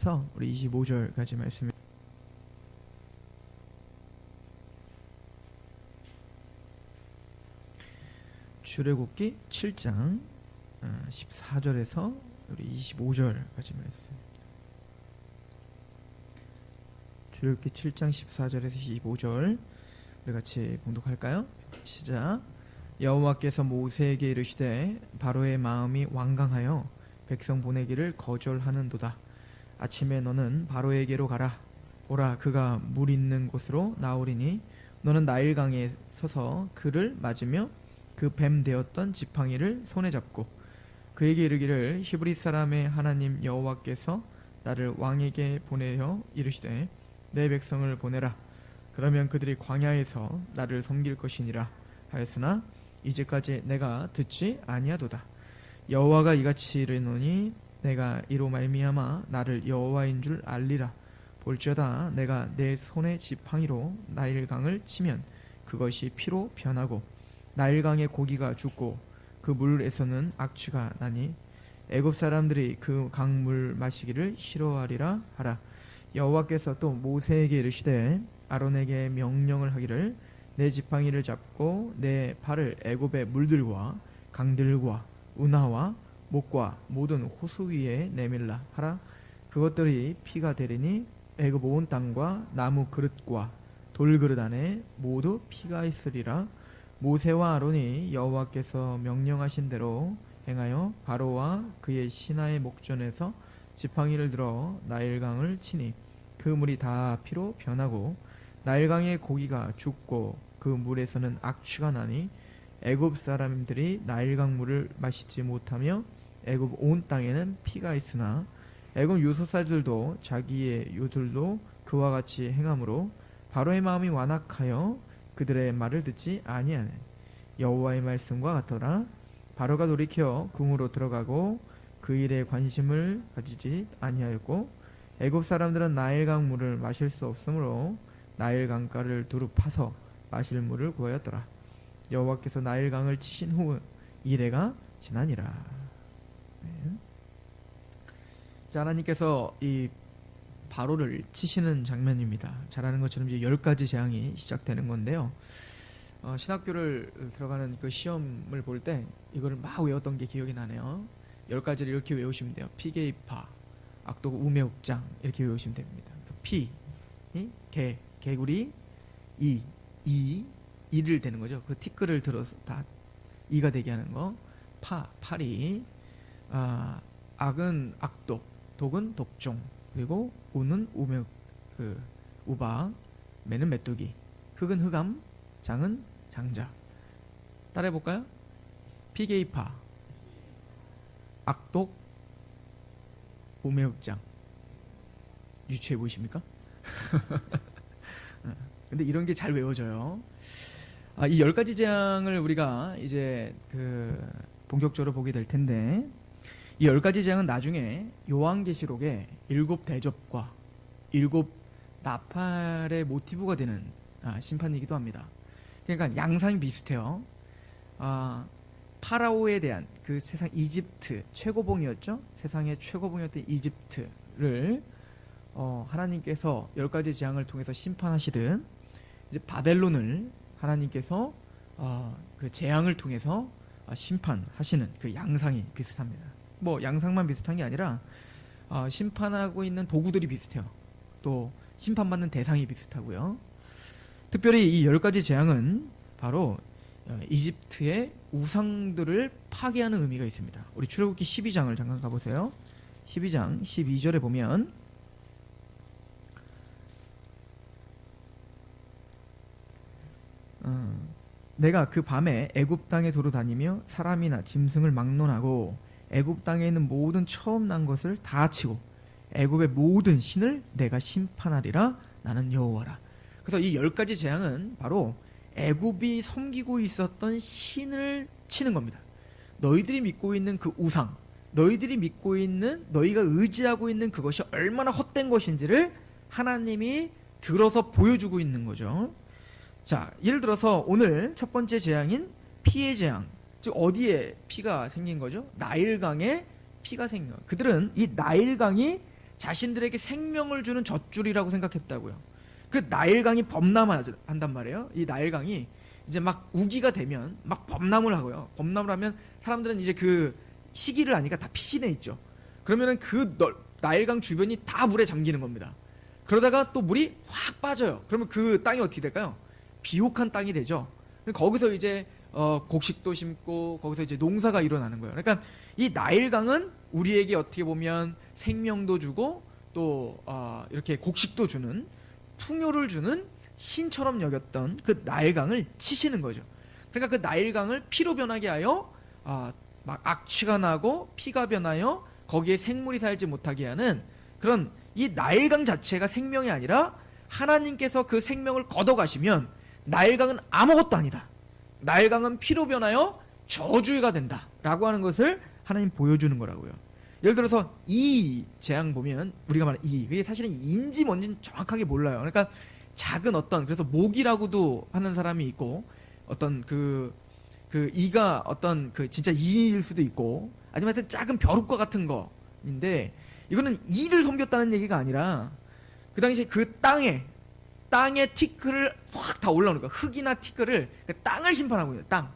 4절에서 우리 25절까지 말씀. 출애굽기 7장 14절에서 우리 25절까지 말씀. 출애굽기 7장 14절에서 25절 우리 같이 봉독할까요? 시작. 여호와께서 모세에게 이르시되 바로의 마음이 완강하여 백성 보내기를 거절하는도다. 아침에 너는 바로에게로 가라. 보라, 그가 물 있는 곳으로 나오리니 너는 나일강에 서서 그를 맞으며 그 뱀 되었던 지팡이를 손에 잡고 그에게 이르기를 히브리 사람의 하나님 여호와께서 나를 왕에게 보내어 이르시되 내 백성을 보내라. 그러면 그들이 광야에서 나를 섬길 것이니라 하였으나 이제까지 내가 듣지 아니하도다. 여호와가 이같이 이르노니 내가 이로 말미암아 나를 여호와인 줄 알리라. 볼지어다 내가 내 손의 지팡이로 나일강을 치면 그것이 피로 변하고 나일강의 고기가 죽고 그 물에서는 악취가 나니 애굽 사람들이 그 강물 마시기를 싫어하리라 하라. 여호와께서 또 모세에게 이르시되 아론에게 명령을 하기를 내 지팡이를 잡고 내 발을 애굽의 물들과 강들과 운하와 목과 모든 호수 위에 내밀라 하라. 그것들이 피가 되리니 애굽 온 땅과 나무 그릇과 돌그릇 안에 모두 피가 있으리라. 모세와 아론이 여호와께서 명령하신 대로 행하여 바로와 그의 신하의 목전에서 지팡이를 들어 나일강을 치니 그 물이 다 피로 변하고 나일강의 고기가 죽고 그 물에서는 악취가 나니 애굽 사람들이 나일강 물을 마시지 못하며 애굽 온 땅에는 피가 있으나 애굽 요소사들도 자기의 요들도 그와 같이 행함으로 바로의 마음이 완악하여 그들의 말을 듣지 아니하네. 여호와의 말씀과 같더라. 바로가 돌이켜 궁으로 들어가고 그 일에 관심을 가지지 아니하였고 애굽 사람들은 나일강 물을 마실 수 없으므로 나일강가를 두루 파서 마실 물을 구하였더라. 여호와께서 나일강을 치신 후 이래가 지나니라. 네. 자, 하나님께서 이 바로를 치시는 장면입니다. 잘 아는 것처럼 이제 10가지 재앙이 시작되는 건데요. 신학교를 들어가는 그 시험을 볼 때 이거를 막 외웠던 게 기억이 나네요. 10가지를 이렇게 외우시면 돼요. 피게이파, 악독 우매옥장 이렇게 외우시면 됩니다. 피, 개구리, 이를 되는 거죠. 그 티끌을 들어서 다 이가 되게 하는 거. 파리, 악은 악독, 독은 독종, 그리고 우는 우매, 우박, 매는 메뚜기, 흑은 흑암, 장은 장자. 따라해볼까요? 피게이파, 악독, 우매흑장. 유치해 보이십니까? 근데 이런 게 잘 외워져요. 이 10가지 재앙을 우리가 이제 본격적으로 보게 될 텐데, 이 10가지 재앙은 나중에 요한계시록의 7 대접과 7 나팔의 모티브가 되는 심판이기도 합니다. 그러니까 양상이 비슷해요. 파라오에 대한 그 세상 이집트 최고봉이었죠. 세상의 최고봉이었던 이집트를 하나님께서 10가지 재앙을 통해서 심판하시듯 이제 바벨론을 하나님께서 그 재앙을 통해서 심판하시는 그 양상이 비슷합니다. 뭐 양상만 비슷한 게 아니라 심판하고 있는 도구들이 비슷해요. 또 심판받는 대상이 비슷하고요. 특별히 이 10가지 재앙은 바로 이집트의 우상들을 파괴하는 의미가 있습니다. 우리 출애굽기 12장을 잠깐 가보세요. 12장 12절에 보면 내가 그 밤에 애굽 땅에 두루 다니며 사람이나 짐승을 막론하고 애굽 땅에 있는 모든 처음 난 것을 다 치고 애굽의 모든 신을 내가 심판하리라. 나는 여호와라. 그래서 이 10가지 재앙은 바로 애굽이 섬기고 있었던 신을 치는 겁니다. 너희들이 믿고 있는 그 우상, 너희들이 믿고 있는, 너희가 의지하고 있는 그것이 얼마나 헛된 것인지를 하나님이 들어서 보여주고 있는 거죠. 자, 예를 들어서 오늘 첫 번째 재앙인 피의 재앙, 즉 어디에 피가 생긴 거죠? 나일강에 피가 생긴 거예요. 그들은 이 나일강이 자신들에게 생명을 주는 젖줄이라고 생각했다고요. 그 나일강이 범람한단 말이에요. 이 나일강이 이제 막 우기가 되면 막 범람을 하고요. 범람을 하면 사람들은 이제 그 시기를 아니까 다 피신해 있죠. 그러면은 그 나일강 주변이 다 물에 잠기는 겁니다. 그러다가 또 물이 확 빠져요. 그러면 그 땅이 어떻게 될까요? 비옥한 땅이 되죠. 거기서 이제 곡식도 심고 거기서 이제 농사가 일어나는 거예요. 그러니까 이 나일강은 우리에게 어떻게 보면 생명도 주고 또 이렇게 곡식도 주는, 풍요를 주는 신처럼 여겼던 그 나일강을 치시는 거죠. 그러니까 그 나일강을 피로 변하게 하여 막 악취가 나고 피가 변하여 거기에 생물이 살지 못하게 하는 그런, 이 나일강 자체가 생명이 아니라 하나님께서 그 생명을 걷어가시면 나일강은 아무것도 아니다. 나일강은 피로 변하여 저주가 된다 라고 하는 것을 하나님 보여주는 거라고요. 예를 들어서 이 재앙 보면 우리가 말하는 그게 사실은 인지 뭔지는 정확하게 몰라요. 그러니까 작은 어떤, 그래서 목이라고도 하는 사람이 있고, 어떤 그 이가 어떤 그 진짜 이일 수도 있고, 아니면 하여튼 작은 벼룩과 같은 거인데, 이거는 이를 섬겼다는 얘기가 아니라 그 당시에 그 땅에 티끌을 확 다 올라오는 거야. 흙이나 티끌을, 그 땅을 심판하고 있는 땅.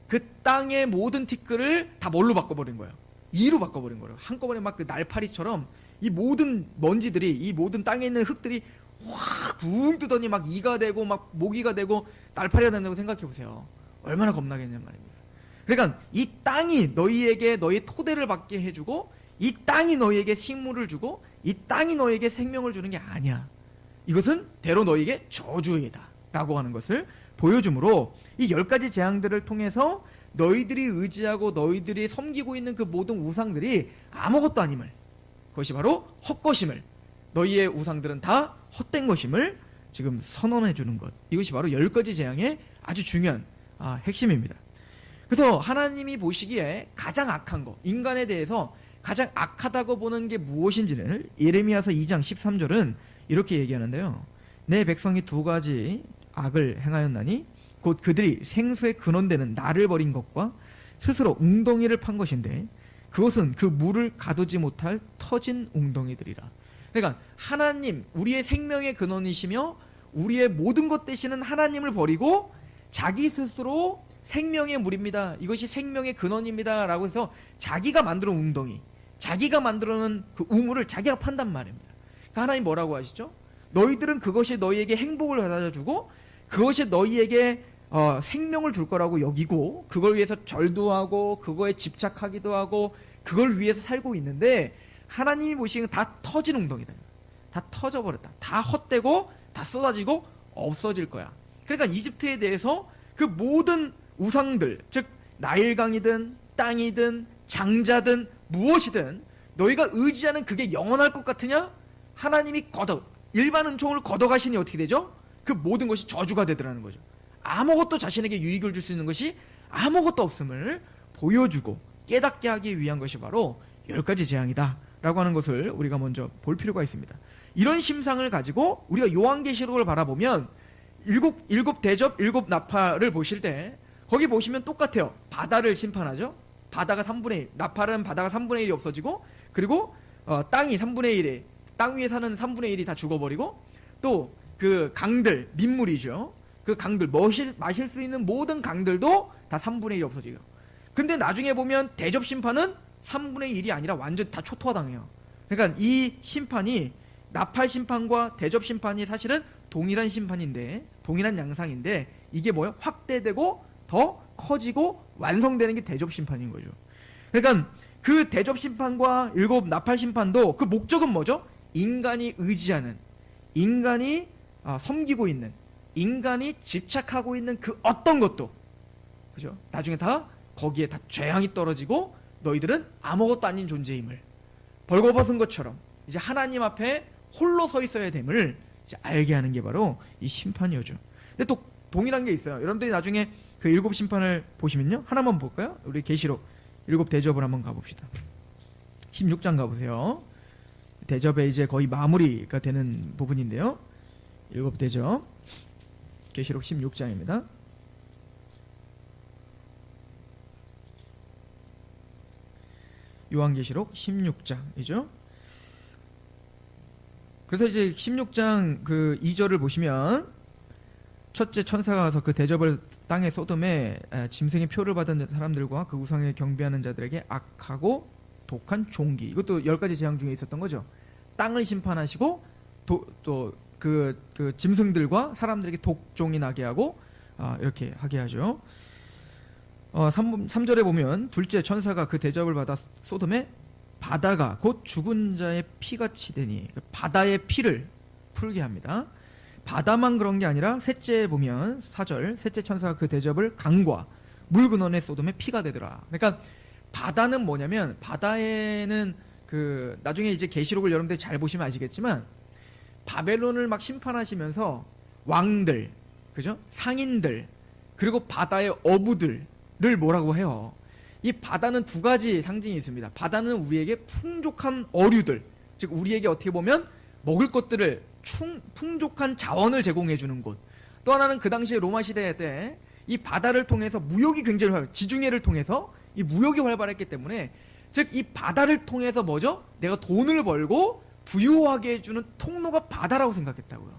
그 땅의 모든 티끌을 다 뭘로 바꿔버린 거예요? 이로 바꿔버린 거예요. 한꺼번에 막 그 날파리처럼 이 모든 먼지들이, 이 모든 땅에 있는 흙들이 확 붕 뜨더니 막 이가 되고 막 모기가 되고 날파리가 된다고 생각해 보세요. 얼마나 겁나겠냐 말입니다. 그러니까 이 땅이 너희에게 너희 토대를 받게 해주고, 이 땅이 너희에게 식물을 주고, 이 땅이 너희에게 생명을 주는 게 아니야. 이것은 대로 너희에게 저주이다 라고 하는 것을 보여주므로, 이 10가지 재앙들을 통해서 너희들이 의지하고 너희들이 섬기고 있는 그 모든 우상들이 아무것도 아님을, 그것이 바로 헛것임을, 너희의 우상들은 다 헛된 것임을 지금 선언해 주는 것, 이것이 바로 10가지 재앙의 아주 중요한 핵심입니다. 그래서 하나님이 보시기에 가장 악한 거, 인간에 대해서 가장 악하다고 보는 게 무엇인지를 예레미야서 2장 13절은 이렇게 얘기하는데요. 내 백성이 2가지 악을 행하였나니 곧 그들이 생수의 근원되는 나를 버린 것과 스스로 웅덩이를 판 것인데 그것은 그 물을 가두지 못할 터진 웅덩이들이라. 그러니까 하나님, 우리의 생명의 근원이시며 우리의 모든 것 되시는 하나님을 버리고 자기 스스로 생명의 물입니다, 이것이 생명의 근원입니다 라고 해서 자기가 만들어 놓은 웅덩이, 자기가 만들어 놓은 그 우물을 자기가 판단 말입니다. 그러니까 하나님 뭐라고 하시죠? 너희들은 그것이 너희에게 행복을 가져다 주고 그것이 너희에게 생명을 줄 거라고 여기고 그걸 위해서 절도 하고 그거에 집착하기도 하고 그걸 위해서 살고 있는데, 하나님이 보시기엔 다 터진 웅덩이다. 다 터져버렸다. 다 헛되고 다 쏟아지고 없어질 거야. 그러니까 이집트에 대해서 그 모든 우상들, 즉 나일강이든 땅이든 장자든 무엇이든 너희가 의지하는 그게 영원할 것 같으냐? 하나님이 일반 은총을 걷어가시니 어떻게 되죠? 그 모든 것이 저주가 되더라는 거죠. 아무것도 자신에게 유익을 줄 수 있는 것이 아무것도 없음을 보여주고 깨닫게 하기 위한 것이 바로 10가지 재앙이다 라고 하는 것을 우리가 먼저 볼 필요가 있습니다. 이런 심상을 가지고 우리가 요한계시록을 바라보면 일곱 대접, 7나팔을 보실 때 거기 보시면 똑같아요. 바다를 심판하죠. 바다가 3분의 1, 나팔은 바다가 3분의 1이 없어지고, 그리고 땅이 3분의 1이, 땅 위에 사는 3분의 1이 다 죽어버리고, 또 그 강들, 민물이죠. 그 강들, 마실 수 있는 모든 강들도 다 3분의 1이 없어지고. 근데 나중에 보면 대접 심판은 3분의 1이 아니라 완전 다 초토화당해요. 그러니까 이 심판이, 나팔 심판과 대접 심판이 사실은 동일한 심판인데, 동일한 양상인데, 이게 뭐예요? 확대되고 더 커지고 완성되는 게 대접 심판인 거죠. 그러니까 그 대접 심판과 7 나팔 심판도 그 목적은 뭐죠? 인간이 의지하는, 인간이 섬기고 있는, 인간이 집착하고 있는 그 어떤 것도, 그죠? 나중에 다 거기에 다 재앙이 떨어지고 너희들은 아무것도 아닌 존재임을, 벌거벗은 것처럼 이제 하나님 앞에 홀로 서 있어야 됨을 이제 알게 하는 게 바로 이 심판이오죠. 근데 또 동일한 게 있어요. 여러분들이 나중에 그 7 심판을 보시면요, 하나만 볼까요? 우리 계시록 7 대접을 한번 가봅시다. 16장 가보세요. 대접에 이제 거의 마무리가 되는 부분인데요. 7 대접, 계시록 16장입니다. 요한계시록 16장이죠. 그래서 이제 16장 그 2절을 보시면 첫째 천사가 가서 그 대접을 땅에 소돔에 짐승의 표를 받은 사람들과 그 우상에 경배하는 자들에게 악하고 독한 종기, 이것도 10가지 재앙 중에 있었던 거죠. 땅을 심판하시고 또 그 짐승들과 사람들에게 독종이 나게 하고 이렇게 하게 하죠. 3절에 보면 둘째 천사가 그 대접을 받아 소돔에 바다가 곧 죽은 자의 피같이 되니, 바다의 피를 풀게 합니다. 바다만 그런 게 아니라 셋째에 보면 4절 셋째 천사가 그 대접을 강과 물 근원의 소돔에 피가 되더라. 그러니까 바다는 뭐냐면, 바다에는 그 나중에 이제 계시록을 여러분들 잘 보시면 아시겠지만 바벨론을 막 심판하시면서 왕들, 그죠? 상인들, 그리고 바다의 어부들을 뭐라고 해요? 이 바다는 두 가지 상징이 있습니다. 바다는 우리에게 풍족한 어류들, 즉 우리에게 어떻게 보면 먹을 것들을 풍족한 자원을 제공해 주는 곳. 또 하나는 그 당시에 로마 시대 때 이 바다를 통해서 무역이 굉장히 지중해를 통해서 이 무역이 활발했기 때문에, 즉 이 바다를 통해서 뭐죠? 내가 돈을 벌고 부유하게 해주는 통로가 바다라고 생각했다고요.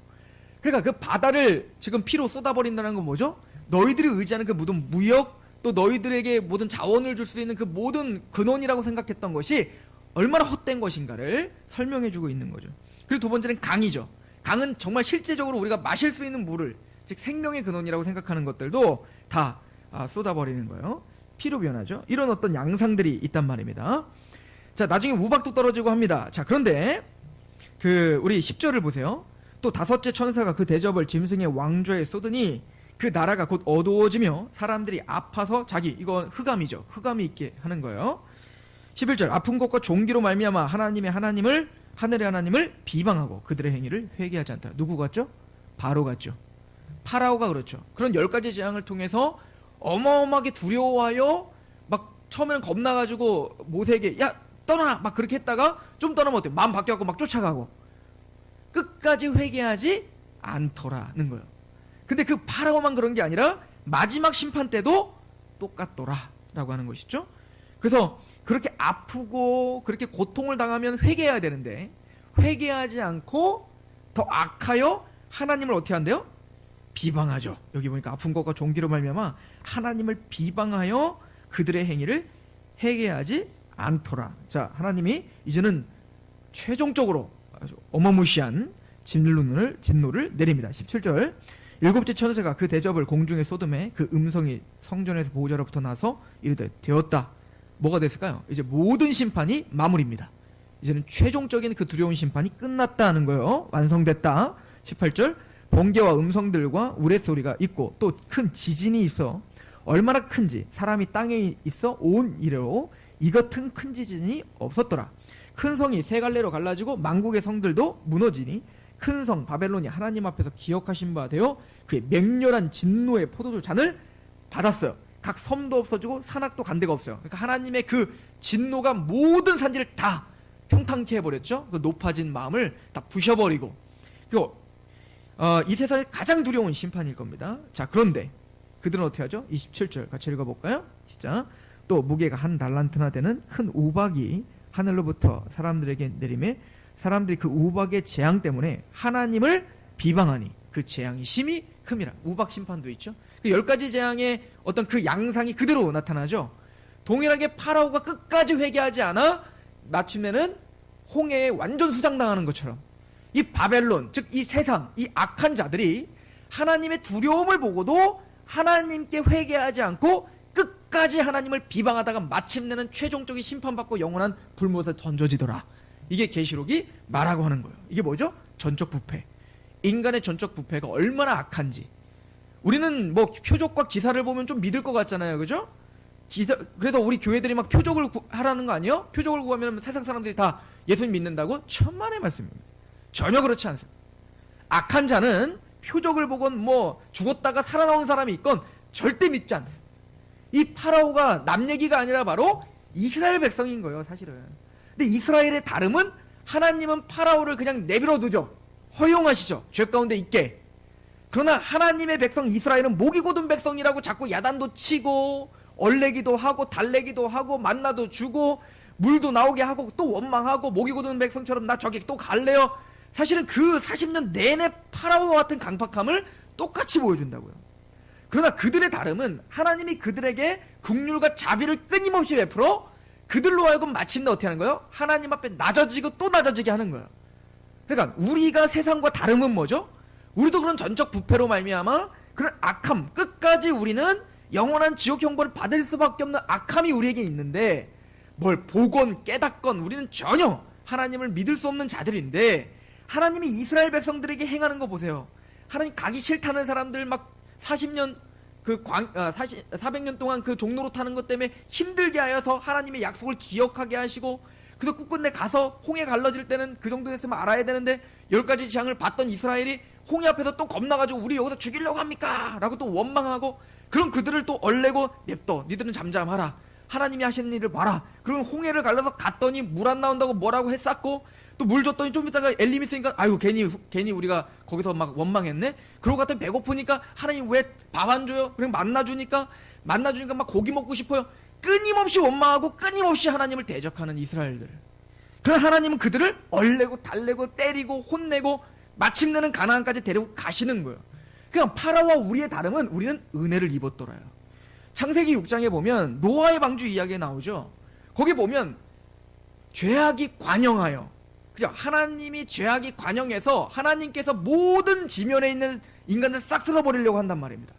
그러니까 그 바다를 지금 피로 쏟아버린다는 건 뭐죠? 너희들이 의지하는 그 모든 무역, 또 너희들에게 모든 자원을 줄 수 있는 그 모든 근원이라고 생각했던 것이 얼마나 헛된 것인가를 설명해주고 있는 거죠. 그리고 두 번째는 강이죠. 강은 정말 실제적으로 우리가 마실 수 있는 물을, 즉 생명의 근원이라고 생각하는 것들도 다 쏟아버리는 거예요. 피로 변하죠. 이런 어떤 양상들이 있단 말입니다. 자, 나중에 우박도 떨어지고 합니다. 자, 그런데 우리 10절을 보세요. 또 다섯째 천사가 그 대접을 짐승의 왕좌에 쏟으니 그 나라가 곧 어두워지며 사람들이 아파서 이건 흑암이죠. 흑암이 있게 하는 거예요. 11절 아픈 것과 종기로 말미암아 하나님의 하늘의 하나님을 비방하고 그들의 행위를 회개하지 않다. 누구 같죠? 바로 같죠. 파라오가 그렇죠. 그런 10가지 재앙을 통해서 어마어마하게 두려워하여 막 처음에는 겁나가지고 모세에게 야 떠나 막 그렇게 했다가 좀 떠나면 어때요? 마음 바뀌어갖고 막 쫓아가고 끝까지 회개하지 않더라는 거예요. 근데 그 파라오만 그런 게 아니라 마지막 심판 때도 똑같더라 라고 하는 것이죠. 그래서 그렇게 아프고 그렇게 고통을 당하면 회개해야 되는데 회개하지 않고 더 악하여 하나님을 어떻게 한대요? 비방하죠. 여기 보니까 아픈 것과 종기로 말미암아 하나님을 비방하여 그들의 행위를 회개하지 않더라. 자, 하나님이 이제는 최종적으로 아주 어마무시한 진노를 내립니다. 17절 일곱째 천사가 그 대접을 공중에 쏟음에 그 음성이 성전에서 보호자로부터 나서 이르되 되었다. 뭐가 됐을까요? 이제 모든 심판이 마무리입니다. 이제는 최종적인 그 두려운 심판이 끝났다 하는 거예요. 완성됐다. 18절 번개와 음성들과 우레소리가 있고 또 큰 지진이 있어 얼마나 큰지 사람이 땅에 있어 온 이래로 이 같은 큰 지진이 없었더라. 큰 성이 세 갈래로 갈라지고 만국의 성들도 무너지니 큰 성 바벨론이 하나님 앞에서 기억하신 바 되어 그의 맹렬한 진노의 포도주 잔을 받았어요. 각 섬도 없어지고 산악도 간 데가 없어요. 그러니까 하나님의 그 진노가 모든 산지를 다 평탄케 해버렸죠. 그 높아진 마음을 다 부셔버리고. 그리고 이 세상에 가장 두려운 심판일 겁니다. 자, 그런데 그들은 어떻게 하죠? 27절 같이 읽어볼까요? 시작. 또 무게가 한 달란트나 되는 큰 우박이 하늘로부터 사람들에게 내림에 사람들이 그 우박의 재앙 때문에 하나님을 비방하니 그 재앙이 심히 큼이라. 우박 심판도 있죠. 그 10가지 재앙의 어떤 그 양상이 그대로 나타나죠. 동일하게 파라오가 끝까지 회개하지 않아 마침내는 홍해에 완전 수장당하는 것처럼 이 바벨론, 즉 이 세상, 이 악한 자들이 하나님의 두려움을 보고도 하나님께 회개하지 않고 끝까지 하나님을 비방하다가 마침내는 최종적인 심판받고 영원한 불못에 던져지더라. 이게 계시록이 말하고 하는 거예요. 이게 뭐죠? 전적 부패. 인간의 전적 부패가 얼마나 악한지. 우리는 뭐 표적과 기사를 보면 좀 믿을 것 같잖아요. 그죠? 그래서 우리 교회들이 막 표적을 하라는 거 아니에요? 표적을 구하면 세상 사람들이 다 예수님 믿는다고? 천만의 말씀입니다. 전혀 그렇지 않습니다. 악한 자는 표적을 보건 뭐 죽었다가 살아나온 사람이 있건 절대 믿지 않습니다. 이 파라오가 남 얘기가 아니라 바로 이스라엘 백성인 거예요, 사실은. 근데 이스라엘의 다름은 하나님은 파라오를 그냥 내버려 두죠. 허용하시죠. 죄 가운데 있게. 그러나 하나님의 백성 이스라엘은 목이 곧은 백성이라고 자꾸 야단도 치고 얼레기도 하고 달래기도 하고 만나도 주고 물도 나오게 하고 또 원망하고 목이 곧은 백성처럼 나 저기 또 갈래요. 사실은 그 40년 내내 파라오와 같은 강팍함을 똑같이 보여준다고요. 그러나 그들의 다름은 하나님이 그들에게 긍휼과 자비를 끊임없이 베풀어 그들로 하여금 마침내 어떻게 하는 거예요? 하나님 앞에 낮아지고 또 낮아지게 하는 거예요. 그러니까 우리가 세상과 다름은 뭐죠? 우리도 그런 전적 부패로 말미암아 그런 악함, 끝까지 우리는 영원한 지옥 형벌을 받을 수밖에 없는 악함이 우리에게 있는데, 뭘 보건 깨닫건 우리는 전혀 하나님을 믿을 수 없는 자들인데, 하나님이 이스라엘 백성들에게 행하는 거 보세요. 하나님 가기 싫다는 사람들 막 40년 400년 동안 그 종로로 타는 것 때문에 힘들게 하여서 하나님의 약속을 기억하게 하시고, 그래서 끝끝내 가서 홍해 갈라질 때는 그 정도 됐으면 알아야 되는데 10가지 재앙을 받던 이스라엘이 홍해 앞에서 또 겁나가지고 우리 여기서 죽이려고 합니까? 라고 또 원망하고, 그럼 그들을 또 얼레고 냅둬, 니들은 잠잠하라, 하나님이 하시는 일을 봐라. 그러면 홍해를 갈라서 갔더니 물 안 나온다고 뭐라고 했었고, 또 물 줬더니 좀 이따가 엘림 있으니까 아유 괜히 우리가 거기서 막 원망했네. 그러고 갔더니 배고프니까 하나님 왜 밥 안 줘요? 그냥 만나주니까 막 고기 먹고 싶어요. 끊임없이 원망하고 끊임없이 하나님을 대적하는 이스라엘들. 그러나 하나님은 그들을 얼레고 달래고 때리고 혼내고 마침내는 가나안까지 데리고 가시는 거예요. 그냥 파라오와 우리의 다름은 우리는 은혜를 입었더라요. 창세기 6장에 보면 노아의 방주 이야기가 나오죠. 거기 보면 죄악이 관영하여, 그죠? 하나님이 죄악이 관영해서 하나님께서 모든 지면에 있는 인간들 싹 쓸어버리려고 한단 말입니다.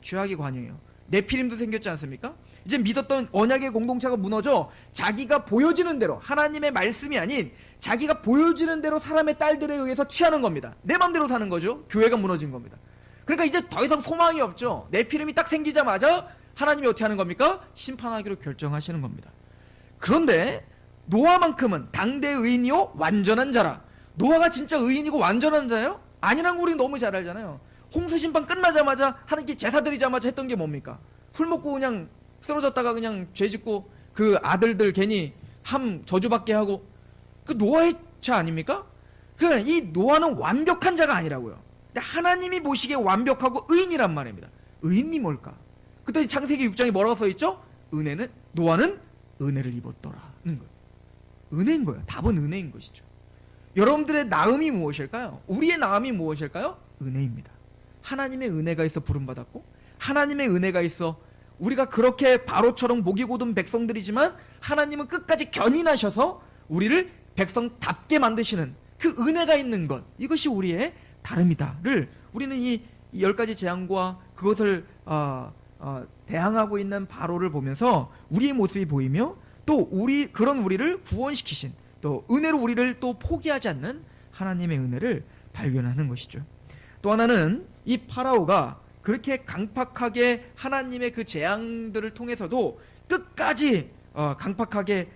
죄악이 관영해요. 네피림도 생겼지 않습니까? 이제 믿었던 언약의 공동체가 무너져 자기가 보여지는 대로, 하나님의 말씀이 아닌 자기가 보여지는 대로 사람의 딸들에 의해서 취하는 겁니다. 내 맘대로 사는 거죠. 교회가 무너진 겁니다. 그러니까 이제 더 이상 소망이 없죠. 네피림이 딱 생기자마자 하나님이 어떻게 하는 겁니까? 심판하기로 결정하시는 겁니다. 그런데 노아만큼은 당대 의인이요 완전한 자라. 노아가 진짜 의인이고 완전한 자예요? 아니란 거 우리 너무 잘 알잖아요. 홍수 심판 끝나자마자 하나님께 제사 드리자마자 했던 게 뭡니까? 술 먹고 그냥 쓰러졌다가 그냥 죄 짓고 그 아들들 괜히 함 저주받게 하고, 그 노아의 죄 아닙니까? 그 이 노아는 완벽한 자가 아니라고요. 근데 하나님이 보시기에 완벽하고 의인이란 말입니다. 의인이 뭘까? 그때 창세기 6장에 뭐라고 써있죠? 노아는 은혜를 입었더라는 거예요. 은혜인 거예요. 답은 은혜인 것이죠. 여러분들의 나음이 무엇일까요? 우리의 나음이 무엇일까요? 은혜입니다. 하나님의 은혜가 있어 부름받았고, 하나님의 은혜가 있어 우리가 그렇게 바로처럼 목이 곧은 백성들이지만 하나님은 끝까지 견인하셔서 우리를 백성답게 만드시는 그 은혜가 있는 것, 이것이 우리의 다름이다를 우리는 이 10가지 재앙과 그것을 대항하고 있는 바로를 보면서 우리의 모습이 보이며, 또 그런 우리를 구원시키신, 또 은혜로 우리를 또 포기하지 않는 하나님의 은혜를 발견하는 것이죠. 또 하나는 이 파라오가 그렇게 강팍하게 하나님의 그 재앙들을 통해서도 끝까지 강팍하게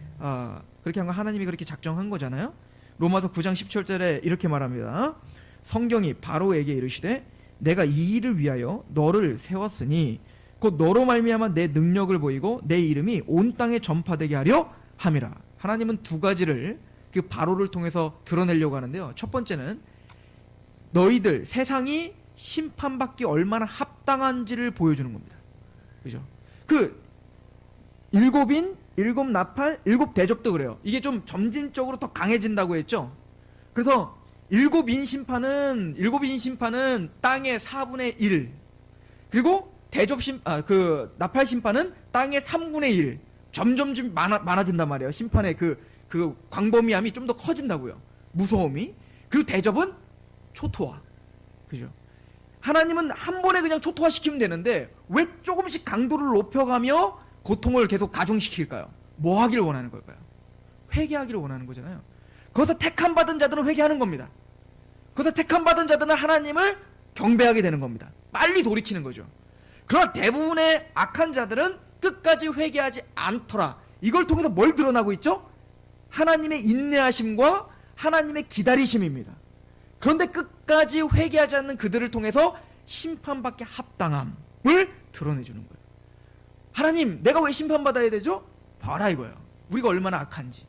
그렇게 한 거 하나님이 그렇게 작정한 거잖아요. 로마서 9장 17절에 이렇게 말합니다. 성경이 바로에게 이르시되 내가 이 일을 위하여 너를 세웠으니 곧 너로 말미암아 내 능력을 보이고 내 이름이 온 땅에 전파되게 하려 함이라. 하나님은 두 가지를 그 바로를 통해서 드러내려고 하는데요. 첫 번째는 너희들 세상이 심판받기 얼마나 합당한지를 보여주는 겁니다. 그죠? 그 일곱인, 일곱 나팔, 일곱 대접도 그래요. 이게 좀 점진적으로 더 강해진다고 했죠. 그래서 일곱인 심판은 땅의 4분의 1, 그리고 그 나팔 심판은 땅의 3분의 1, 점점 많아진단 말이에요. 심판의 그 광범위함이 좀 더 커진다고요. 무서움이. 그리고 대접은 초토화. 그죠? 하나님은 한 번에 그냥 초토화시키면 되는데 왜 조금씩 강도를 높여가며 고통을 계속 가중시킬까요? 뭐 하기를 원하는 걸까요? 회개하기를 원하는 거잖아요. 거기서 택함 받은 자들은 회개하는 겁니다. 거기서 택함 받은 자들은 하나님을 경배하게 되는 겁니다. 빨리 돌이키는 거죠. 그러나 대부분의 악한 자들은 끝까지 회개하지 않더라. 이걸 통해서 뭘 드러나고 있죠? 하나님의 인내하심과 하나님의 기다리심입니다. 그런데 끝까지 회개하지 않는 그들을 통해서 심판받기 합당함을 드러내주는 거예요. 하나님, 내가 왜 심판받아야 되죠? 봐라 이거예요. 우리가 얼마나 악한지.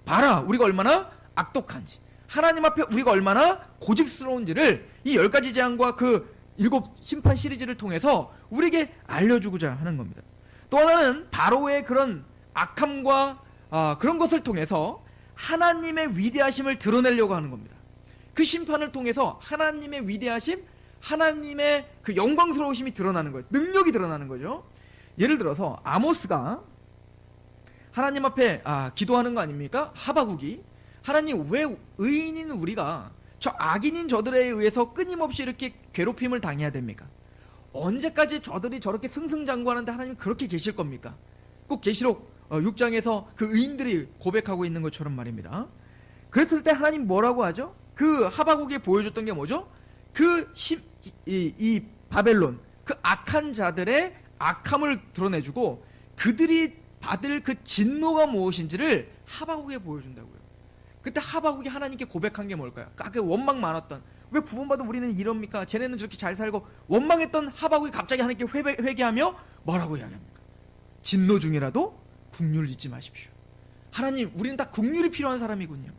봐라, 우리가 얼마나 악독한지. 하나님 앞에 우리가 얼마나 고집스러운지를 이 10가지 재앙과 그 7 심판 시리즈를 통해서 우리에게 알려주고자 하는 겁니다. 또 하나는 바로의 그런 악함과 그런 것을 통해서 하나님의 위대하심을 드러내려고 하는 겁니다. 그 심판을 통해서 하나님의 위대하심, 하나님의 그 영광스러우심이 드러나는 거예요. 능력이 드러나는 거죠. 예를 들어서 아모스가 하나님 앞에 기도하는 거 아닙니까? 하바국이 하나님, 왜 의인인 우리가 저 악인인 저들에 의해서 끊임없이 이렇게 괴롭힘을 당해야 됩니까? 언제까지 저들이 저렇게 승승장구하는데 하나님 그렇게 계실 겁니까? 꼭 계시록 6장에서 그 의인들이 고백하고 있는 것처럼 말입니다. 그랬을 때 하나님 뭐라고 하죠? 그 하바국에 보여줬던 게 뭐죠? 이 바벨론, 그 악한 자들의 악함을 드러내주고 그들이 받을 그 진노가 무엇인지를 하바국에 보여준다고요. 그때 하바국이 하나님께 고백한 게 뭘까요? 그 원망 많았던, 왜 구원받은 우리는 이럽니까? 쟤네는 저렇게 잘 살고, 원망했던 하바국이 갑자기 하나님께 회개하며 뭐라고 이야기합니까? 진노 중이라도 긍휼을 잊지 마십시오. 하나님, 우리는 다 긍휼이 필요한 사람이군요.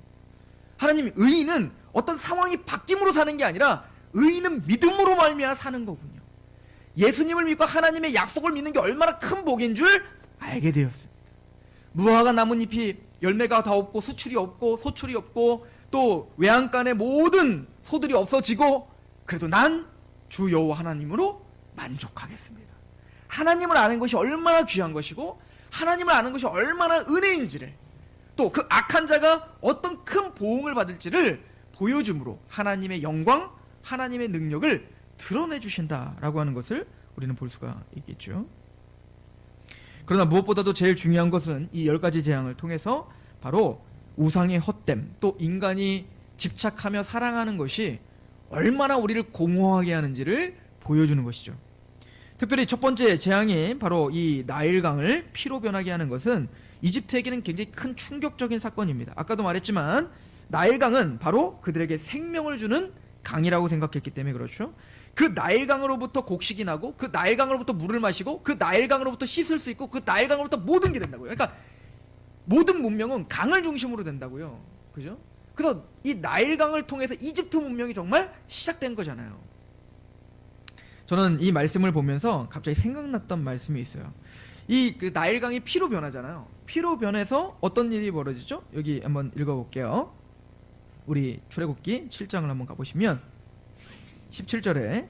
하나님, 의인은 어떤 상황이 바뀜으로 사는 게 아니라 의인은 믿음으로 말미암아 사는 거군요. 예수님을 믿고 하나님의 약속을 믿는 게 얼마나 큰 복인 줄 알게 되었습니다. 무화과 나뭇잎이 열매가 다 없고 수출이 없고 소출이 없고 또 외양간의 모든 소들이 없어지고, 그래도 난 주 여호와 하나님으로 만족하겠습니다. 하나님을 아는 것이 얼마나 귀한 것이고 하나님을 아는 것이 얼마나 은혜인지를, 또 그 악한 자가 어떤 큰 보응을 받을지를 보여줌으로 하나님의 영광, 하나님의 능력을 드러내 주신다라고 하는 것을 우리는 볼 수가 있겠죠. 그러나 무엇보다도 제일 중요한 것은 이 10가지 재앙을 통해서 바로 우상의 헛됨, 또 인간이 집착하며 사랑하는 것이 얼마나 우리를 공허하게 하는지를 보여주는 것이죠. 특별히 첫 번째 재앙이 바로 이 나일강을 피로 변하게 하는 것은 이집트에게는 굉장히 큰 충격적인 사건입니다. 아까도 말했지만 나일강은 바로 그들에게 생명을 주는 강이라고 생각했기 때문에 그렇죠. 그 나일강으로부터 곡식이 나고, 그 나일강으로부터 물을 마시고, 그 나일강으로부터 씻을 수 있고, 그 나일강으로부터 모든 게 된다고요. 그러니까 모든 문명은 강을 중심으로 된다고요. 그죠? 그래서 이 나일강을 통해서 이집트 문명이 정말 시작된 거잖아요. 저는 이 말씀을 보면서 갑자기 생각났던 말씀이 있어요. 그 나일강이 피로 변하잖아요. 피로 변해서 어떤 일이 벌어지죠? 여기 한번 읽어볼게요. 우리 출애굽기 7장을 한번 가보시면 17절에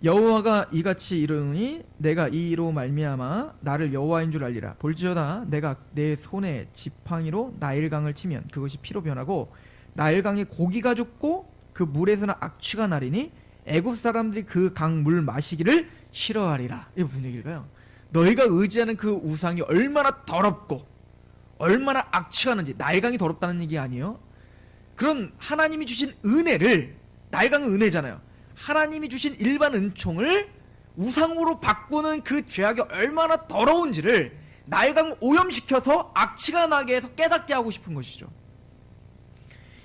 여호와가 이같이 이르노니 내가 이 이로 말미암아 나를 여호와인 줄 알리라. 볼지어다 내가 내 손에 지팡이로 나일강을 치면 그것이 피로 변하고 나일강에 고기가 죽고 그 물에서는 악취가 나리니 애굽 사람들이 그 강 물 마시기를 싫어하리라. 이게 무슨 얘기일까요? 너희가 의지하는 그 우상이 얼마나 더럽고 얼마나 악취가 나는지. 나일강이 더럽다는 얘기 아니에요. 그런 하나님이 주신 은혜를, 나일강은 은혜잖아요. 하나님이 주신 일반 은총을 우상으로 바꾸는 그 죄악이 얼마나 더러운지를 나일강을 오염시켜서 악취가 나게 해서 깨닫게 하고 싶은 것이죠.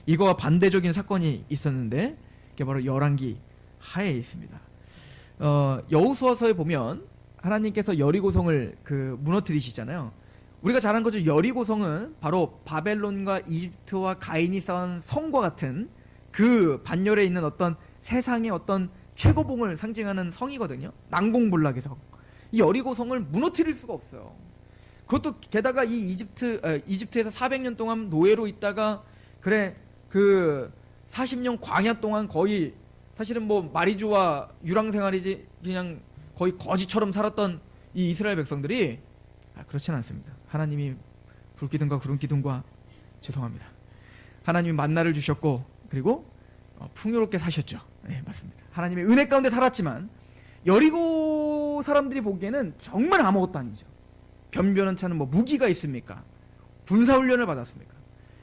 이거와 반대적인 사건이 있었는데 그게 바로 열왕기 하에 있습니다. 여호수아서에 보면 하나님께서 여리고성을 무너뜨리시잖아요. 우리가 잘 아는 거죠. 여리고성은 바로 바벨론과 이집트와 가인이 쌓은 성과 같은 그 반열에 있는 어떤 세상의 어떤 최고봉을 상징하는 성이거든요. 난공불락의 성. 이 여리고성을 무너뜨릴 수가 없어요. 그것도 게다가 이 이집트에서 400년 동안 노예로 있다가, 그래 그 40년 광야 동안 거의 사실은 뭐 마리주와 유랑생활이지 그냥 거의 거지처럼 살았던 이 이스라엘 백성들이 그렇지는 않습니다. 하나님이 불기둥과 구름기둥과, 죄송합니다, 하나님이 만나를 주셨고 그리고 풍요롭게 사셨죠. 네, 맞습니다. 하나님의 은혜 가운데 살았지만 여리고 사람들이 보기에는 정말 아무것도 아니죠. 변변찮은 뭐 무기가 있습니까? 군사훈련을 받았습니까?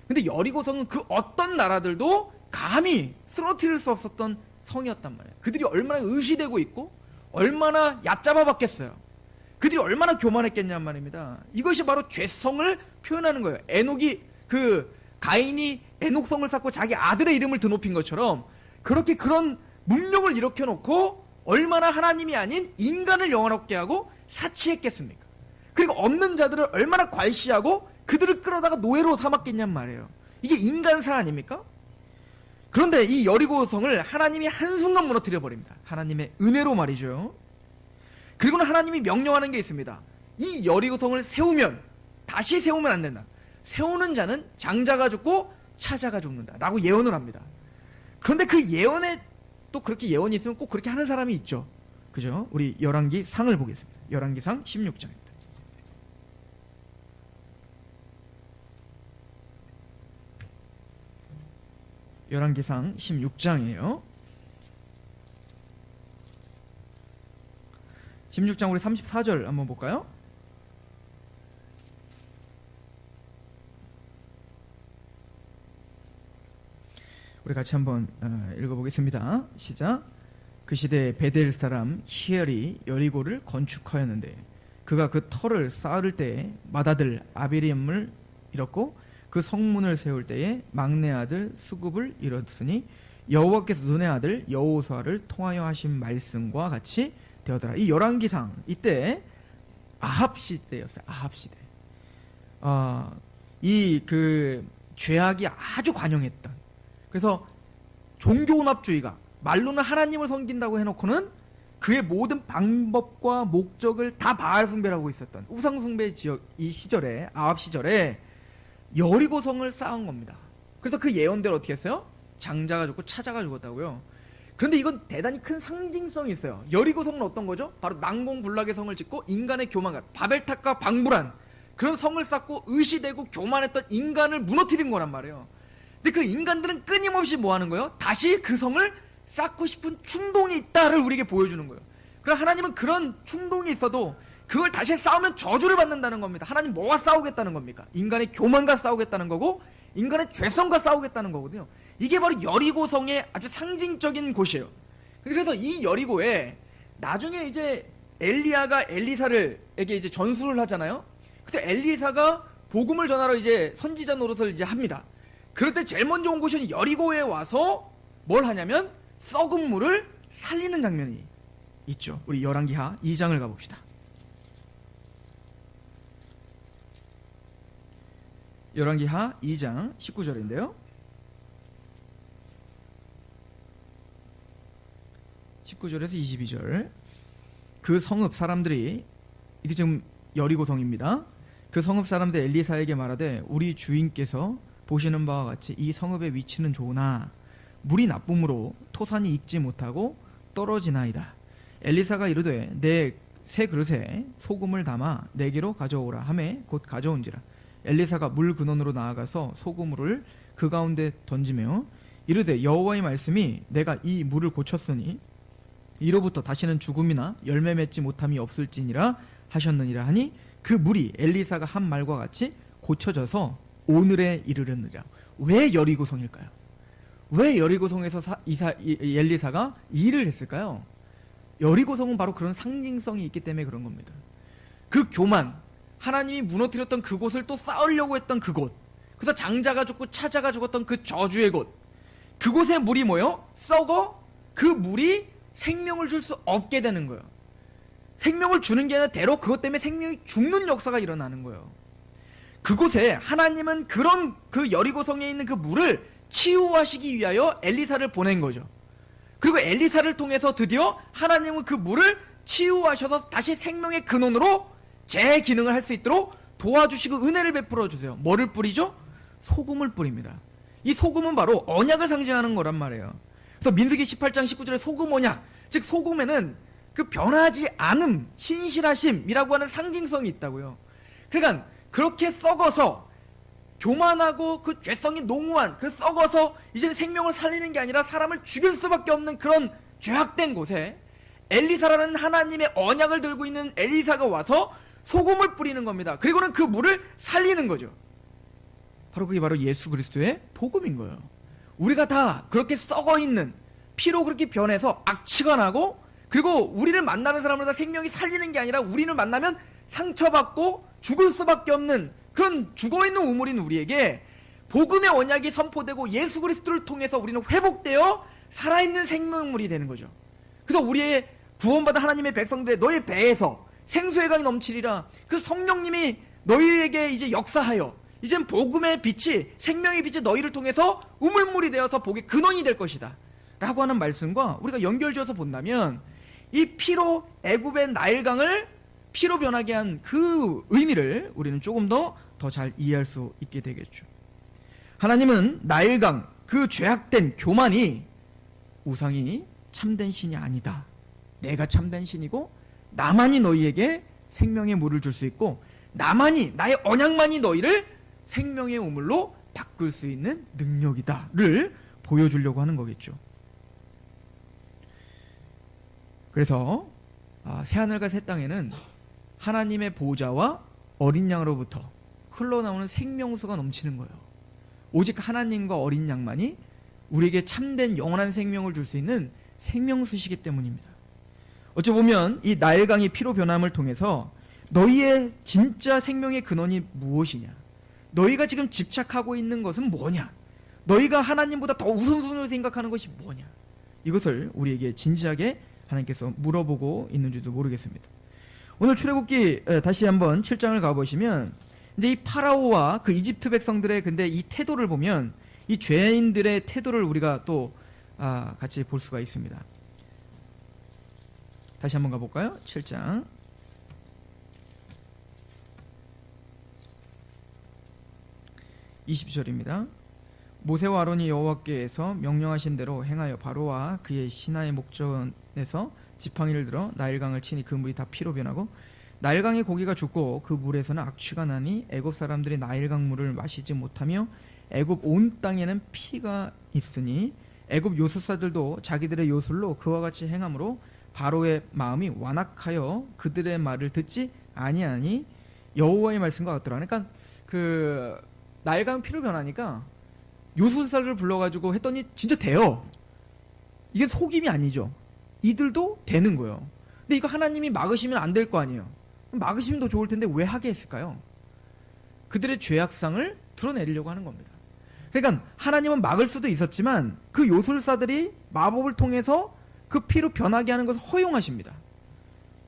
근데 여리고성은 그 어떤 나라들도 감히 쓰러뜨릴 수 없었던 성이었단 말이에요. 그들이 얼마나 의시되고 있고 얼마나 얕잡아 봤겠어요. 그들이 얼마나 교만했겠냔 말입니다. 이것이 바로 죄성을 표현하는 거예요. 가인이 에녹성을 쌓고 자기 아들의 이름을 드높인 것처럼 그렇게 그런 문명을 일으켜놓고 얼마나 하나님이 아닌 인간을 영원롭게 하고 사치했겠습니까? 그리고 없는 자들을 얼마나 괄시하고 그들을 끌어다가 노예로 삼았겠냔 말이에요. 이게 인간사 아닙니까? 그런데 이 여리고성을 하나님이 한순간 무너뜨려 버립니다. 하나님의 은혜로 말이죠. 그리고는 하나님이 명령하는 게 있습니다. 이 여리고성을 다시 세우면 안 된다. 세우는 자는 장자가 죽고 차자가 죽는다 라고 예언을 합니다. 그런데 그 예언에 또 그렇게 예언이 있으면 꼭 그렇게 하는 사람이 있죠. 그죠? 우리 열왕기 상을 보겠습니다. 열왕기상 16장입니다. 열왕기상 16장이에요. 16장 우리 34절 한번 볼까요? 우리 같이 한번 읽어보겠습니다. 시작. 그 시대에 베델 사람 히엘이 여리고를 건축하였는데 그가 그 터를 쌓을 때에 맏아들 아비림을 잃었고 그 성문을 세울 때에 막내 아들 수굽을 잃었으니 여호와께서 눈의 아들 여호수아를 통하여 하신 말씀과 같이 되었더라. 이 열왕기상 이때 아합 시대였어요. 아합 시대. 이 그 죄악이 아주 관영했던. 그래서 종교혼합주의가 말로는 하나님을 섬긴다고 해놓고는 그의 모든 방법과 목적을 다 바알 숭배를 하고 있었던 우상숭배 지역 이 시절에 아합 시절에 여리고성을 쌓은 겁니다. 그래서 그 예언대로 어떻게 했어요? 장자가 죽고 차자가 죽었다고요. 그런데 이건 대단히 큰 상징성이 있어요. 여리고성은 어떤 거죠? 바로 난공불락의 성을 짓고 인간의 교만과 바벨탑과 방불한 그런 성을 쌓고 의시되고 교만했던 인간을 무너뜨린 거란 말이에요. 근데 그 인간들은 끊임없이 뭐 하는 거예요? 다시 그 성을 쌓고 싶은 충동이 있다를 우리에게 보여주는 거예요. 그럼 하나님은 그런 충동이 있어도 그걸 다시 싸우면 저주를 받는다는 겁니다. 하나님 뭐와 싸우겠다는 겁니까? 인간의 교만과 싸우겠다는 거고 인간의 죄성과 싸우겠다는 거거든요. 이게 바로 여리고성의 아주 상징적인 곳이에요. 그래서 이 여리고에 나중에 이제 엘리야가 엘리사를에게 이제 전수를 하잖아요. 그래서 엘리사가 복음을 전하러 이제 선지자 노릇을 이제 합니다. 그럴 때 제일 먼저 온 곳이 여리고에 와서 뭘 하냐면 썩은 물을 살리는 장면이 있죠. 우리 열왕기하 2장을 가봅시다. 열왕기하 2장 19절인데요. 19절에서 22절. 그 성읍 사람들이 이게 지금 여리고성입니다. 그 성읍 사람들 엘리사에게 말하되 우리 주인께서 보시는 바와 같이 이 성읍의 위치는 좋으나 물이 나쁨으로 토산이 익지 못하고 떨어지나이다. 엘리사가 이르되 내 새 그릇에 소금을 담아 내게로 가져오라 하매 곧 가져온지라. 엘리사가 물 근원으로 나아가서 소금물을 그 가운데 던지며 이르되 여호와의 말씀이 내가 이 물을 고쳤으니 이로부터 다시는 죽음이나 열매 맺지 못함이 없을지니라 하셨느니라 하니 그 물이 엘리사가 한 말과 같이 고쳐져서 오늘에 이르렀느니라. 왜 여리고성일까요? 왜 여리고성에서 엘리사가 이 일을 했을까요? 여리고성은 바로 그런 상징성이 있기 때문에 그런 겁니다. 그 교만, 하나님이 무너뜨렸던 그곳을 또 쌓으려고 했던 그곳, 그래서 장자가 죽고 차자가 죽었던 그 저주의 곳, 그곳의 물이 뭐예요? 썩어 그 물이 생명을 줄 수 없게 되는 거예요. 생명을 주는 게 아니라 대로 그것 때문에 생명이 죽는 역사가 일어나는 거예요. 그곳에 하나님은 그런 그 여리고성에 있는 그 물을 치유하시기 위하여 엘리사를 보낸 거죠. 그리고 엘리사를 통해서 드디어 하나님은 그 물을 치유하셔서 다시 생명의 근원으로 재기능을 할 수 있도록 도와주시고 은혜를 베풀어 주세요. 뭐를 뿌리죠? 소금을 뿌립니다. 이 소금은 바로 언약을 상징하는 거란 말이에요. 그래서 민수기 18장 19절에 소금 언약, 즉 소금에는 그 변하지 않음, 신실하심이라고 하는 상징성이 있다고요. 그러니까 그렇게 썩어서 교만하고 그 죄성이 농후한 그 썩어서 이제 생명을 살리는 게 아니라 사람을 죽일 수밖에 없는 그런 죄악된 곳에 엘리사라는 하나님의 언약을 들고 있는 엘리사가 와서 소금을 뿌리는 겁니다. 그리고는 그 물을 살리는 거죠. 바로 그게 바로 예수 그리스도의 복음인 거예요. 우리가 다 그렇게 썩어있는 피로 그렇게 변해서 악취가 나고 그리고 우리를 만나는 사람마다 생명이 살리는 게 아니라 우리를 만나면 상처받고 죽을 수밖에 없는 그런 죽어있는 우물인 우리에게 복음의 언약이 선포되고 예수 그리스도를 통해서 우리는 회복되어 살아있는 생명물이 되는 거죠. 그래서 우리의 구원받은 하나님의 백성들의 너의 배에서 생수의 강이 넘치리라. 그 성령님이 너희에게 이제 역사하여 이젠 복음의 빛이 생명의 빛이 너희를 통해서 우물물이 되어서 복의 근원이 될 것이다 라고 하는 말씀과 우리가 연결지어서 본다면 이 피로 애굽의 나일강을 피로 변하게 한 그 의미를 우리는 조금 더 잘 이해할 수 있게 되겠죠. 하나님은 나일강 그 죄악된 교만이 우상이 참된 신이 아니다. 내가 참된 신이고 나만이 너희에게 생명의 물을 줄 수 있고 나만이, 나의 언약만이 너희를 생명의 우물로 바꿀 수 있는 능력이다를 보여주려고 하는 거겠죠. 그래서 새하늘과 새 땅에는 하나님의 보좌와 어린 양으로부터 흘러나오는 생명수가 넘치는 거예요. 오직 하나님과 어린 양만이 우리에게 참된 영원한 생명을 줄 수 있는 생명수시기 때문입니다. 어찌 보면 이 나일강의 피로 변함을 통해서 너희의 진짜 생명의 근원이 무엇이냐, 너희가 지금 집착하고 있는 것은 뭐냐, 너희가 하나님보다 더 우선순위로 생각하는 것이 뭐냐, 이것을 우리에게 진지하게 하나님께서 물어보고 있는지도 모르겠습니다. 오늘 출애굽기 다시 한번 7장을 가보시면 이제 이 파라오와 그 이집트 백성들의 근데 이 태도를 보면 이 죄인들의 태도를 우리가 또 같이 볼 수가 있습니다. 다시 한번 가볼까요? 7장 20절입니다. 모세와 아론이 여호와께서 명령하신 대로 행하여 바로와 그의 신하의 목전에서 지팡이를 들어 나일강을 치니 그 물이 다 피로 변하고 나일강의 고기가 죽고 그 물에서는 악취가 나니 애굽 사람들이 나일강 물을 마시지 못하며 애굽 온 땅에는 피가 있으니 애굽 요술사들도 자기들의 요술로 그와 같이 행함으로 바로의 마음이 완악하여 그들의 말을 듣지 아니하니 여호와의 말씀과 같더라. 그러니까 그 나일강 피로 변하니까 요술사를 불러가지고 했더니 진짜 돼요. 이게 속임이 아니죠. 이들도 되는 거예요. 근데 이거 하나님이 막으시면 안 될 거 아니에요. 막으시면 더 좋을 텐데 왜 하게 했을까요? 그들의 죄악상을 드러내려고 하는 겁니다. 그러니까 하나님은 막을 수도 있었지만 그 요술사들이 마법을 통해서 그 피로 변하게 하는 것을 허용하십니다.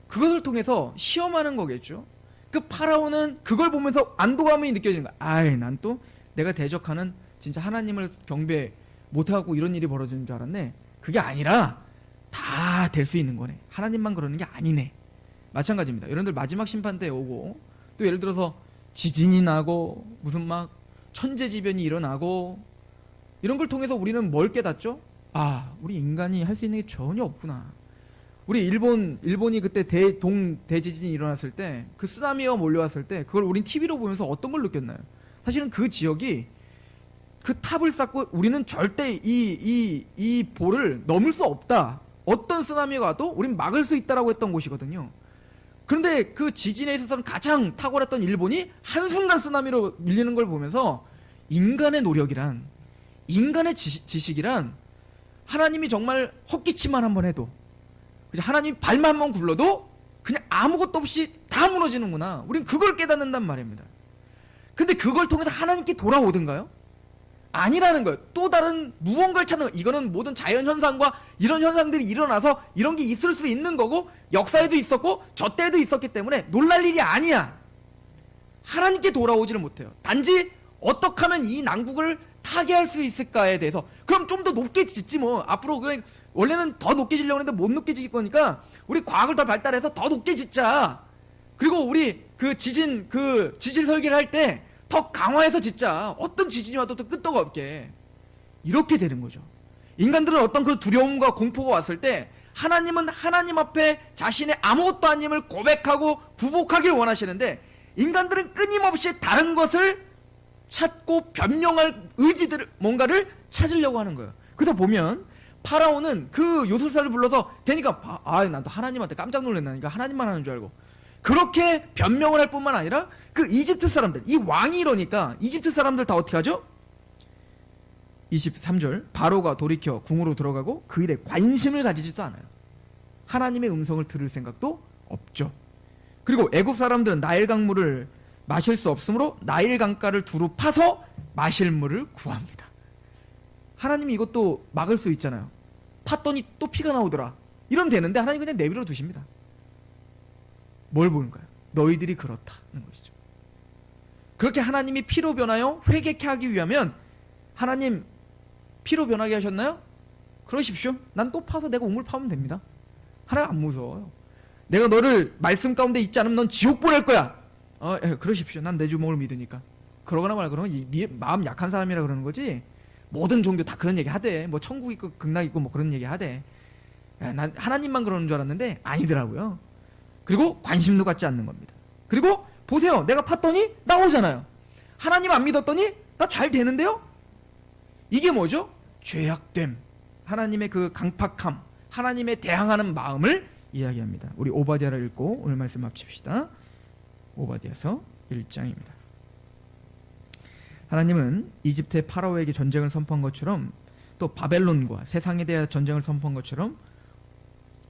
그것을 통해서 시험하는 거겠죠. 그 파라오는 그걸 보면서 안도감이 느껴지는 거야. 아이, 난 또 내가 대적하는 진짜 하나님을 경배 못하고 이런 일이 벌어지는 줄 알았네. 그게 아니라 다 될 수 있는 거네. 하나님만 그러는 게 아니네. 마찬가지입니다. 여러분들 마지막 심판 때 오고 또 예를 들어서 지진이 나고 무슨 막 천재지변이 일어나고 이런 걸 통해서 우리는 뭘 깨닫죠? 우리 인간이 할 수 있는 게 전혀 없구나. 우리 일본이 그때 대지진이 일어났을 때 그 쓰나미가 몰려왔을 때 그걸 우린 TV로 보면서 어떤 걸 느꼈나요? 사실은 그 지역이 그 탑을 쌓고 우리는 절대 이 볼을 넘을 수 없다. 어떤 쓰나미가 와도 우린 막을 수 있다라고 했던 곳이거든요. 그런데 그 지진에 있어서는 가장 탁월했던 일본이 한순간 쓰나미로 밀리는 걸 보면서 인간의 노력이란, 인간의 지식이란 하나님이 정말 헛기침만 한번 해도, 하나님이 발만 한번 굴러도 그냥 아무것도 없이 다 무너지는구나. 우린 그걸 깨닫는단 말입니다. 그런데 그걸 통해서 하나님께 돌아오든가요? 아니라는 거예요. 또 다른 무언가를 찾는 거예요. 이거는 모든 자연현상과 이런 현상들이 일어나서 이런 게 있을 수 있는 거고 역사에도 있었고 저 때에도 있었기 때문에 놀랄 일이 아니야. 하나님께 돌아오지를 못해요. 단지 어떻게 하면 이 난국을 타개할 수 있을까에 대해서, 그럼 좀 더 높게 짓지 뭐. 앞으로 그냥 원래는 더 높게 지려고 했는데 못 높게 짓을 거니까 우리 과학을 더 발달해서 더 높게 짓자. 그리고 우리 그 지진 설계를 할 때 더 강화해서 짓자. 어떤 지진이 와도 또 끄떡 없게. 이렇게 되는 거죠. 인간들은 어떤 그 두려움과 공포가 왔을 때 하나님은 하나님 앞에 자신의 아무것도 아님을 고백하고 구복하길 원하시는데 인간들은 끊임없이 다른 것을 찾고 변명할 의지들을, 뭔가를 찾으려고 하는 거예요. 그래서 보면 파라오는 그 요술사를 불러서 되니까 난 또 하나님한테 깜짝 놀랐다니까 하나님만 하는 줄 알고 그렇게 변명을 할 뿐만 아니라 그 이집트 사람들, 이 왕이 이러니까 이집트 사람들 다 어떻게 하죠? 23절, 바로가 돌이켜 궁으로 들어가고 그 일에 관심을 가지지도 않아요. 하나님의 음성을 들을 생각도 없죠. 그리고 애굽 사람들은 나일 강물을 마실 수 없으므로 나일 강가를 두루 파서 마실 물을 구합니다. 하나님이 이것도 막을 수 있잖아요. 팠더니 또 피가 나오더라. 이러면 되는데 하나님 그냥 내버려 두십니다. 뭘 보는가요? 너희들이 그렇다는 것이죠. 그렇게 하나님이 피로 변하여 회개케 하기 위하면, 하나님 피로 변하게 하셨나요? 그러십시오. 난 또 파서 내가 우물 파면 됩니다. 하나님 안 무서워요. 내가 너를 말씀 가운데 있지 않으면 넌 지옥 보낼 거야. 그러십시오. 난 내 주먹을 믿으니까. 그러거나 말거나 마음 약한 사람이라 그러는 거지 모든 종교 다 그런 얘기 하대. 뭐 천국 있고 극락 있고 뭐 그런 얘기 하대. 난 하나님만 그러는 줄 알았는데 아니더라고요. 그리고 관심도 갖지 않는 겁니다. 그리고 보세요. 내가 팠더니 나오잖아요. 하나님 안 믿었더니 나 잘 되는데요? 이게 뭐죠? 죄악됨. 하나님의 그 강팍함, 하나님에 대항하는 마음을 이야기합니다. 우리 오바댜를 읽고 오늘 말씀 마칩시다. 오바댜서 1장입니다. 하나님은 이집트의 파라오에게 전쟁을 선포한 것처럼 또 바벨론과 세상에 대한 전쟁을 선포한 것처럼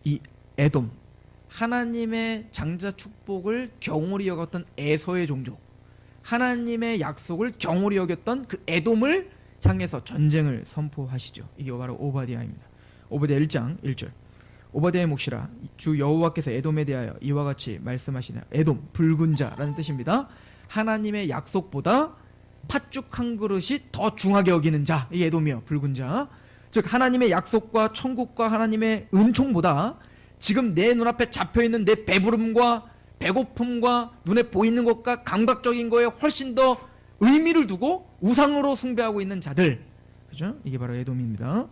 이 에돔, 하나님의 장자 축복을 경홀히 여겼던 에서의 종족, 하나님의 약속을 경홀히 여겼던 그 에돔을 향해서 전쟁을 선포하시죠. 이게 바로 오바댜입니다. 오바댜 1장 1절. 오바댜의 몫이라 주 여호와께서 에돔에 대하여 이와 같이 말씀하시나. 에돔, 붉은 자라는 뜻입니다. 하나님의 약속보다 팥죽 한 그릇이 더 중하게 여기는 자, 이 에돔이요, 붉은 자. 즉 하나님의 약속과 천국과 하나님의 은총보다 지금 내 눈앞에 잡혀있는 내 배부름과 배고픔과 눈에 보이는 것과 감각적인 거에 훨씬 더 의미를 두고 우상으로 숭배하고 있는 자들, 그죠? 이게 바로 에돔입니다.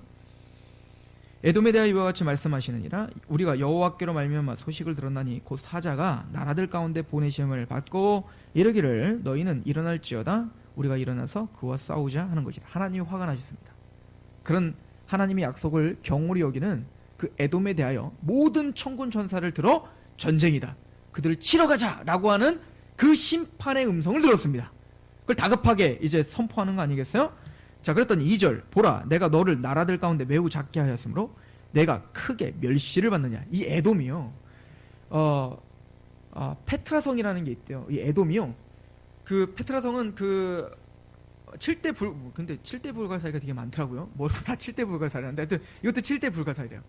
에돔에 대하여 이와 같이 말씀하시느니라. 우리가 여호와께로 말미암아 소식을 들었나니 곧 사자가 나라들 가운데 보내심을 받고 이르기를 너희는 일어날지어다 우리가 일어나서 그와 싸우자 하는 것이다. 하나님이 화가 나셨습니다. 그런 하나님의 약속을 경홀히 여기는 그 에돔에 대하여 모든 천군 천사를 들어 전쟁이다, 그들을 치러 가자라고 하는 그 심판의 음성을 들었습니다. 그걸 다급하게 이제 선포하는 거 아니겠어요? 자, 그랬더니 2절. 보라, 내가 너를 나라들 가운데 매우 작게 하였으므로 내가 크게 멸시를 받느냐. 이 에돔이요, 페트라성이라는 게 있대요. 이 에돔이요, 그 페트라성은 그 7대 근데 7대 불가사리가 되게 많더라고요. 뭐로 다 7대 불가사리인데 하여튼 이것도 7대 불가사리래요.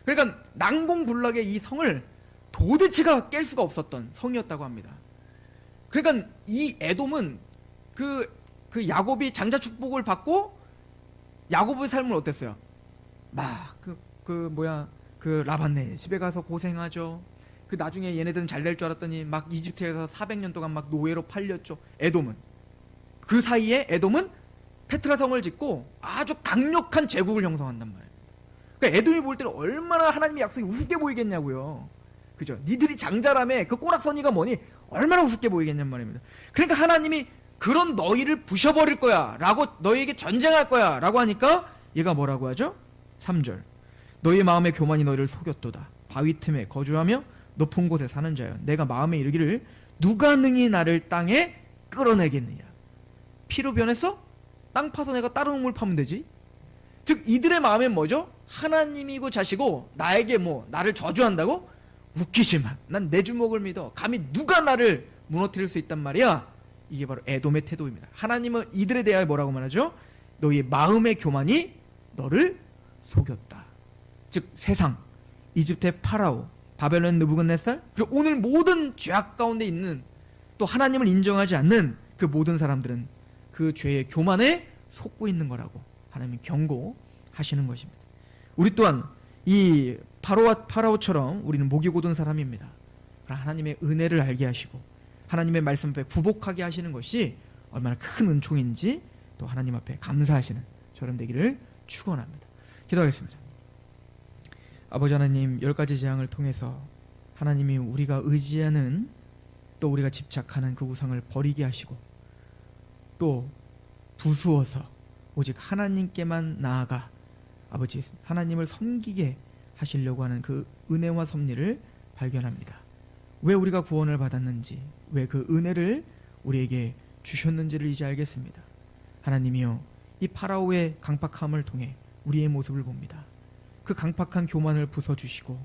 그러니까 난공불락의 이 성을 도대체가 깰 수가 없었던 성이었다고 합니다. 그러니까 이 에돔은 그 야곱이 장자 축복을 받고 야곱의 삶은 어땠어요? 막 그 라반네 집에 가서 고생하죠. 그 나중에 얘네들은 잘 될 줄 알았더니 막 이집트에서 400년 동안 막 노예로 팔렸죠. 에돔은 그 사이에 에돔은 페트라성을 짓고 아주 강력한 제국을 형성한단 말이에요. 그러니까 에돔이 볼 때는 얼마나 하나님의 약속이 우습게 보이겠냐고요. 그죠? 니들이 장자라며 그 꼬락서니가 뭐니 얼마나 우습게 보이겠냔 말입니다. 그러니까 하나님이 그런 너희를 부셔버릴 거야 라고, 너희에게 전쟁할 거야 라고 하니까 얘가 뭐라고 하죠? 3절. 너희의 마음의 교만이 너희를 속였도다. 바위 틈에 거주하며 높은 곳에 사는 자여, 내가 마음에 이르기를 누가 능히 나를 땅에 끌어내겠느냐. 피로 변했어? 땅 파서 내가 다른 우물 파면 되지. 즉 이들의 마음엔 뭐죠? 하나님이고 자시고 나에게 뭐 나를 저주한다고? 웃기지만 난 내 주먹을 믿어. 감히 누가 나를 무너뜨릴 수 있단 말이야. 이게 바로 에돔의 태도입니다. 하나님은 이들에 대하여 뭐라고 말하죠? 너희의 마음의 교만이 너를 속였다. 즉 세상, 이집트의 파라오, 바벨론 느부갓네살, 그리고 오늘 모든 죄악 가운데 있는 또 하나님을 인정하지 않는 그 모든 사람들은 그 죄의 교만에 속고 있는 거라고 하나님이 경고하시는 것입니다. 우리 또한 이 파라오처럼 우리는 목이 곧은 사람입니다. 하나님의 은혜를 알게 하시고 하나님의 말씀 앞에 굽복하게 하시는 것이 얼마나 큰 은총인지 또 하나님 앞에 감사하시는 저런 되기를 축원합니다. 기도하겠습니다. 아버지 하나님, 10가지 재앙을 통해서 하나님이 우리가 의지하는 또 우리가 집착하는 그 우상을 버리게 하시고 또 부수어서 오직 하나님께만 나아가 아버지 하나님을 섬기게 하시려고 하는 그 은혜와 섭리를 발견합니다. 왜 우리가 구원을 받았는지, 왜 그 은혜를 우리에게 주셨는지를 이제 알겠습니다. 하나님이여, 이 파라오의 강팍함을 통해 우리의 모습을 봅니다. 그 강팍한 교만을 부숴주시고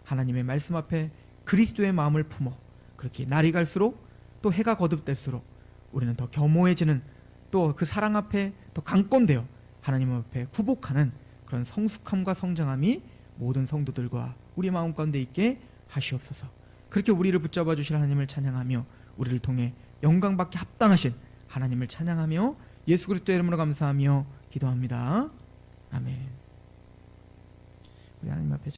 하나님의 말씀 앞에 그리스도의 마음을 품어 그렇게 날이 갈수록 또 해가 거듭될수록 우리는 더 겸허해지는, 또 그 사랑 앞에 더 강권되어 하나님 앞에 굽복하는 그런 성숙함과 성장함이 모든 성도들과 우리 마음 가운데 있게 하시옵소서. 그렇게 우리를 붙잡아 주실 하나님을 찬양하며 우리를 통해 영광받기 합당하신 하나님을 찬양하며 예수 그리스도의 이름으로 감사하며 기도합니다. 아멘. 우리 하나님 앞에